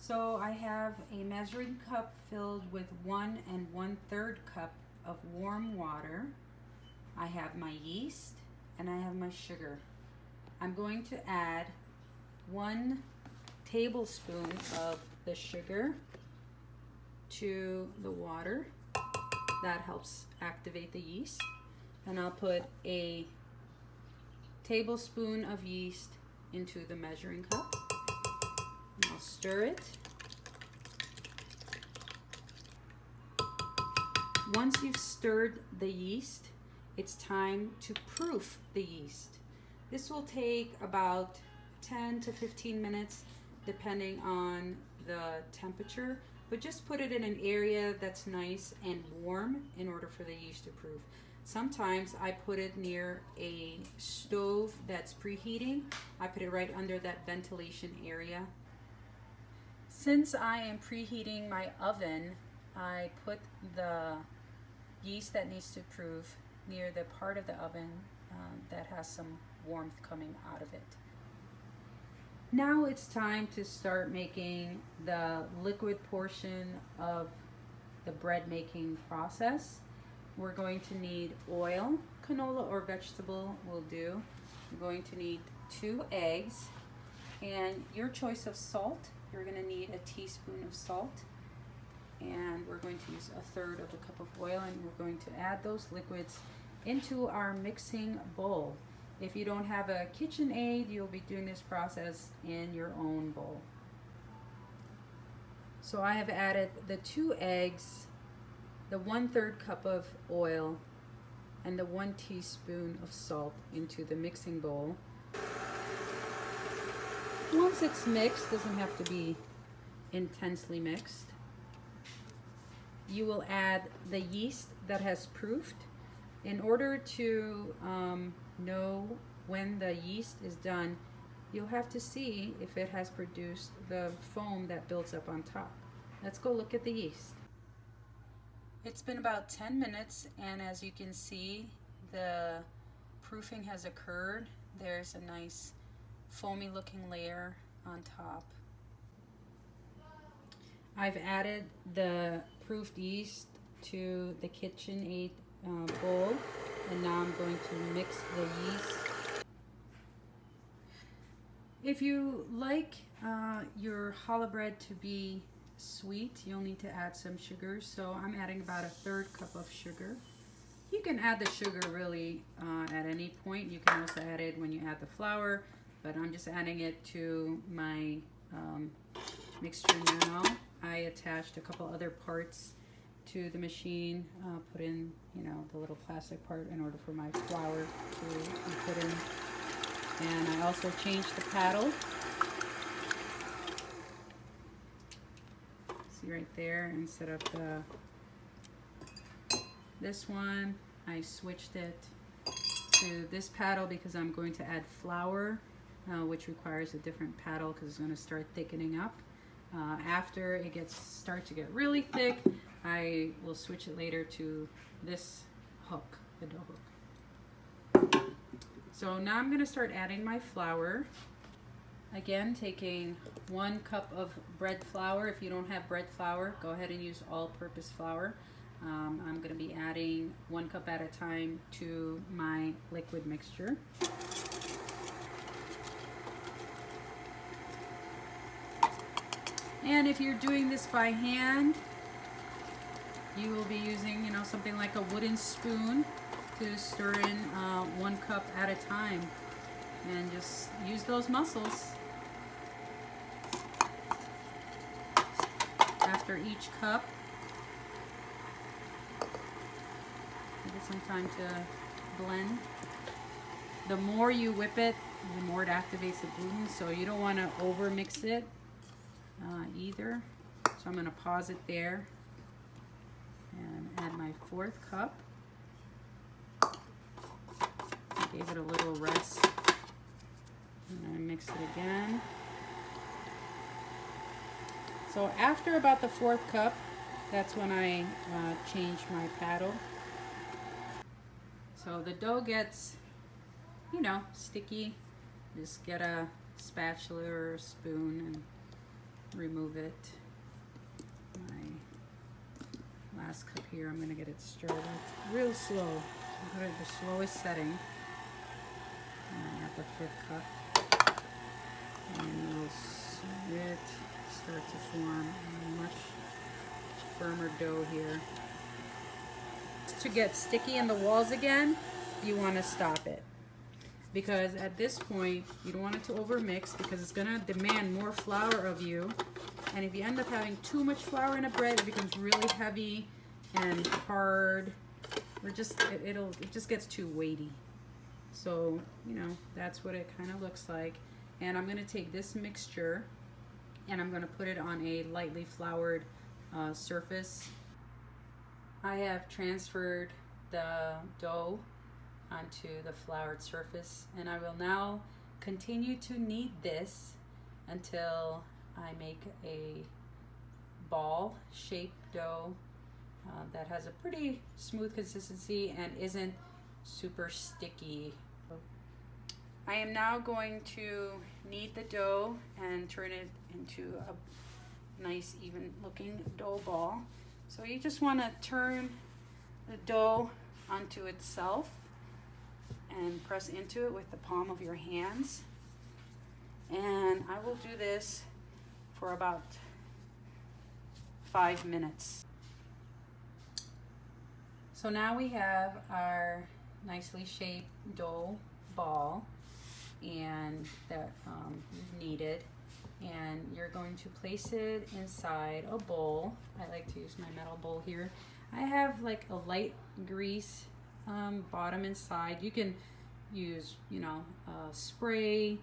So I have a measuring cup filled with 1 1/3 cup of warm water. I have my yeast and I have my sugar. I'm going to add 1 tablespoon of the sugar to the water. That helps activate the yeast. And I'll put a tablespoon of yeast into the measuring cup. And I'll stir it. Once you've stirred the yeast, it's time to proof the yeast. This will take about 10 to 15 minutes depending on the temperature, but just put it in an area that's nice and warm in order for the yeast to proof. Sometimes I put it near a stove that's preheating. I put it right under that ventilation area. Since I am preheating my oven, I put the yeast that needs to proof near the part of the oven that has some warmth coming out of it. Now it's time to start making the liquid portion of the bread making process. We're going to need oil, canola or vegetable will do. You're going to need 2 eggs and your choice of salt. You're going to need a teaspoon of salt, and we're going to use 1/3 of a cup of oil, and we're going to add those liquids into our mixing bowl. If you don't have a KitchenAid, you'll be doing this process in your own bowl. So I have added the 2 eggs, the 1/3 cup of oil, and the 1 teaspoon of salt into the mixing bowl. Once it's mixed, doesn't have to be intensely mixed, you will add the yeast that has proofed. In order to know when the yeast is done, you'll have to see if it has produced the foam that builds up on top. Let's go look at the yeast. It's been about 10 minutes, and as you can see, the proofing has occurred. There's a nice foamy looking layer on top. I've added the proofed yeast to the KitchenAid bowl, and now I'm going to mix the yeast. If you like your challah bread to be sweet, you'll need to add some sugar, so I'm adding about 1/3 cup of sugar. You can add the sugar really at any point. You can also add it when you add the flour, but I'm just adding it to my mixture now. I attached a couple other parts to the machine, put in, the little plastic part in order for my flour to be put in. And I also changed the paddle. See right there, instead of this one, I switched it to this paddle because I'm going to add flour, which requires a different paddle because it's going to start thickening up. After it starts to get really thick, I will switch it later to this hook, the dough hook. So now I'm going to start adding my flour. Again, taking 1 cup of bread flour. If you don't have bread flour, go ahead and use all-purpose flour. I'm going to be adding 1 cup at a time to my liquid mixture. And if you're doing this by hand, you will be using, something like a wooden spoon to stir in 1 cup at a time, and just use those muscles. After each cup, give it some time to blend. The more you whip it, the more it activates the gluten, so you don't want to over mix it either. So I'm going to pause it there and add my 4th cup. I gave it a little rest, and I mix it again. So after about the 4th cup, that's when I change my paddle. So the dough gets, sticky. Just get a spatula or a spoon and remove it. My last cup here, I'm going to get it stirred real slow. I'll put it at the slowest setting. And at the 5th cup. And we'll see it start to form a much firmer dough here. To get sticky in the walls again, you want to stop it. Because at this point, you don't want it to overmix because it's going to demand more flour of you. And if you end up having too much flour in a bread, it becomes really heavy and hard. Or just it just gets too weighty. So, you know, that's what it kind of looks like. And I'm going to take this mixture and I'm going to put it on a lightly floured surface. I have transferred the dough onto the floured surface, and I will now continue to knead this until I make a ball shaped dough that has a pretty smooth consistency and isn't super sticky. I am now going to knead the dough and turn it into a nice even looking dough ball. So you just want to turn the dough onto itself and press into it with the palm of your hands. And I will do this for about 5 minutes. So now we have our nicely shaped dough ball and that you've kneaded, and you're going to place it inside a bowl. I like to use my metal bowl here. I have like a light grease bottom and side. You can use, you know, spray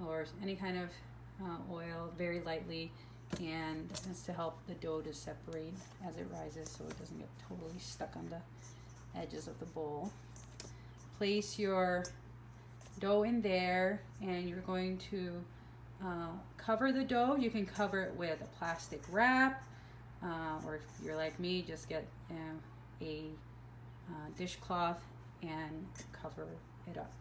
or any kind of oil very lightly, and it's to help the dough to separate as it rises so it doesn't get totally stuck on the edges of the bowl. Place your dough in there, and you're going to cover the dough. You can cover it with a plastic wrap, or if you're like me, just get a dishcloth and cover it up.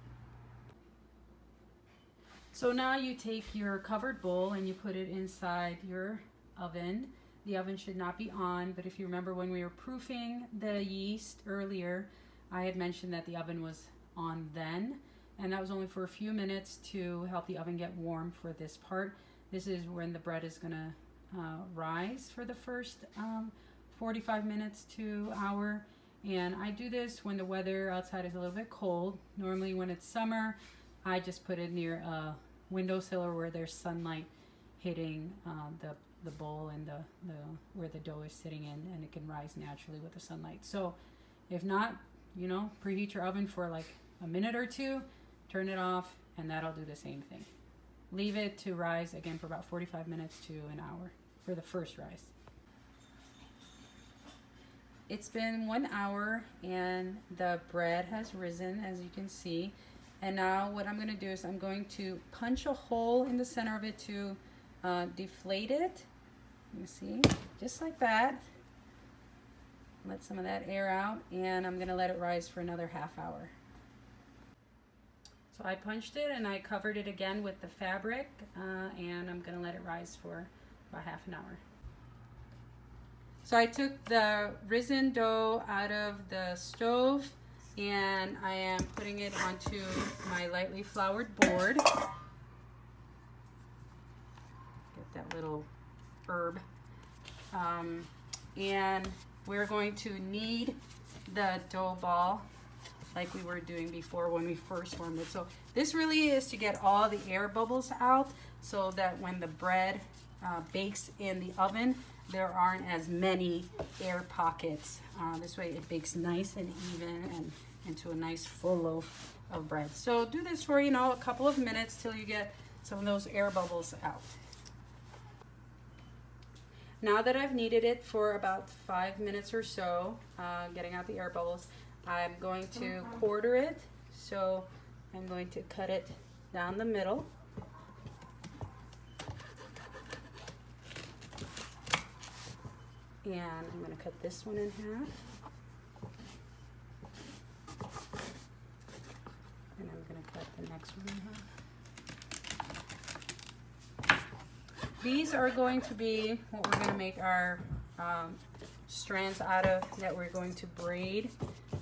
So now you take your covered bowl and you put it inside your oven. The oven should not be on, but if you remember when we were proofing the yeast earlier, I had mentioned that the oven was on then, and that was only for a few minutes to help the oven get warm for this part. This is when the bread is gonna rise for the first 45 minutes to hour. And I do this when the weather outside is a little bit cold. Normally when it's summer, I just put it near a windowsill or where there's sunlight hitting the bowl and the where the dough is sitting in, and it can rise naturally with the sunlight. So if not, you know, preheat your oven for like a minute or two, turn it off, and that'll do the same thing. Leave it to rise again for about 45 minutes to an hour for the first rise. It's been 1 hour and the bread has risen, as you can see. And now what I'm going to do is I'm going to punch a hole in the center of it to deflate it. You see, just like that. Let some of that air out, and I'm going to let it rise for another half hour. So I punched it and I covered it again with the fabric, and I'm going to let it rise for about half an hour. So I took the risen dough out of the stove, and I am putting it onto my lightly floured board. Get that little herb. And we're going to knead the dough ball like we were doing before when we first formed it. So this really is to get all the air bubbles out so that when the bread bakes in the oven, there aren't as many air pockets. This way it bakes nice and even and into a nice full loaf of bread. So do this for, you know, a couple of minutes till you get some of those air bubbles out. Now that I've kneaded it for about 5 minutes or so, getting out the air bubbles, I'm going to quarter it. So I'm going to cut it down the middle. And I'm going to cut this one in half. And I'm going to cut the next one in half. These are going to be what we're going to make our strands out of, that we're going to braid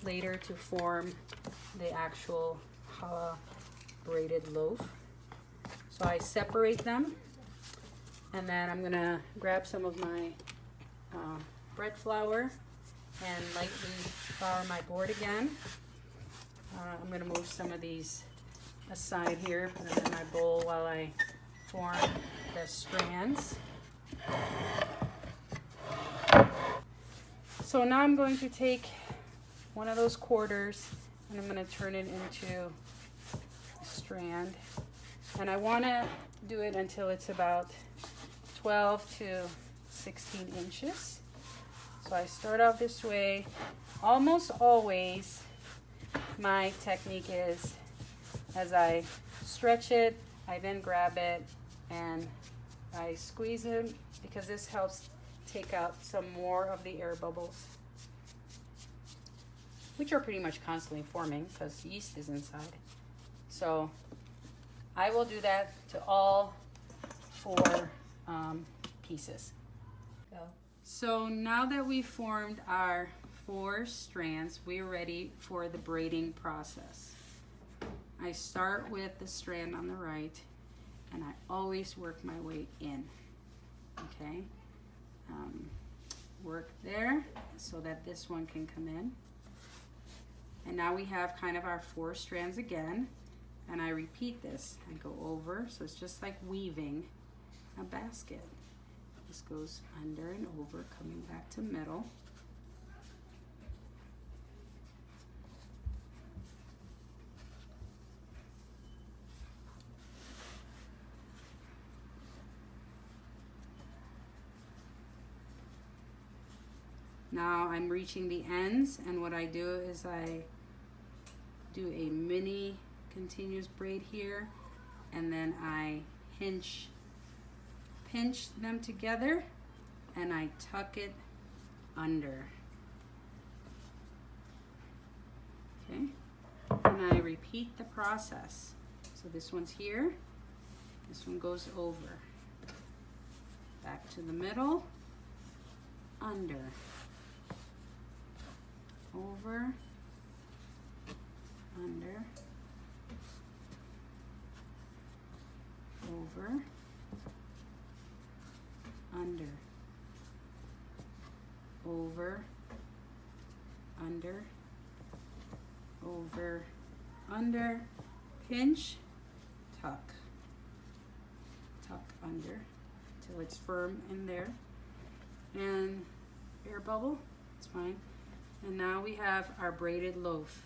later to form the actual challah braided loaf. So I separate them, and then I'm going to grab some of my bread flour and lightly flour my board again. I'm going to move some of these aside here, put them in my bowl while I form the strands. So now I'm going to take one of those quarters and I'm going to turn it into a strand. And I want to do it until it's about 12 to 16 inches. So I start out this way. Almost always my technique is, as I stretch it, I then grab it and I squeeze it, because this helps take out some more of the air bubbles, which are pretty much constantly forming because yeast is inside. So I will do that to all 4 pieces. Go. So now that we've formed our 4 strands, we're ready for the braiding process. I start with the strand on the right, and I always work my way in. Okay, work there so that this one can come in. And now we have kind of our 4 strands again, and I repeat this. I go over, so it's just like weaving a basket. This goes under and over, coming back to middle. Now I'm reaching the ends, and what I do is I do a mini continuous braid here, and then I pinch them together, and I tuck it under. Okay, and I repeat the process. So this one's here, this one goes over, back to the middle, under, over, under, over, under, over, under, over, under, pinch, tuck, under till it's firm in there, and air bubble, it's fine. And now we have our braided loaf.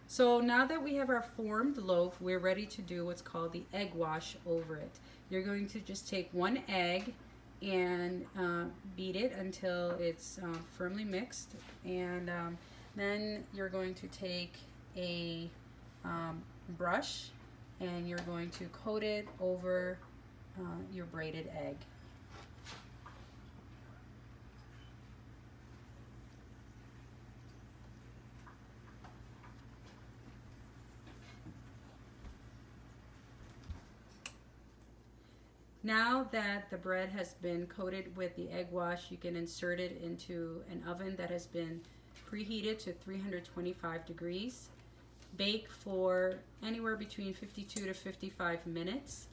So now that we have our formed loaf, we're ready to do what's called the egg wash over it. You're going to just take 1 egg and beat it until it's firmly mixed, and then you're going to take a brush and you're going to coat it over your braided egg. Now that the bread has been coated with the egg wash, you can insert it into an oven that has been preheated to 325 degrees. Bake for anywhere between 52 to 55 minutes.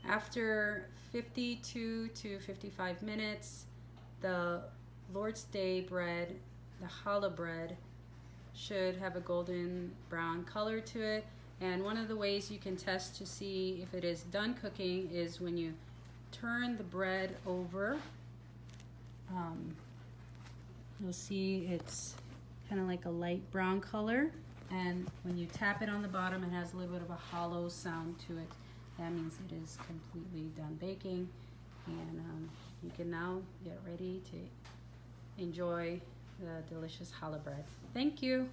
After 52 to 55 minutes, the Lord's Day bread, the challah bread, should have a golden brown color to it. And one of the ways you can test to see if it is done cooking is when you turn the bread over. You'll see it's kind of like a light brown color, and when you tap it on the bottom, it has a little bit of a hollow sound to it. That means it is completely done baking, and you can now get ready to enjoy the delicious challah bread. Thank you.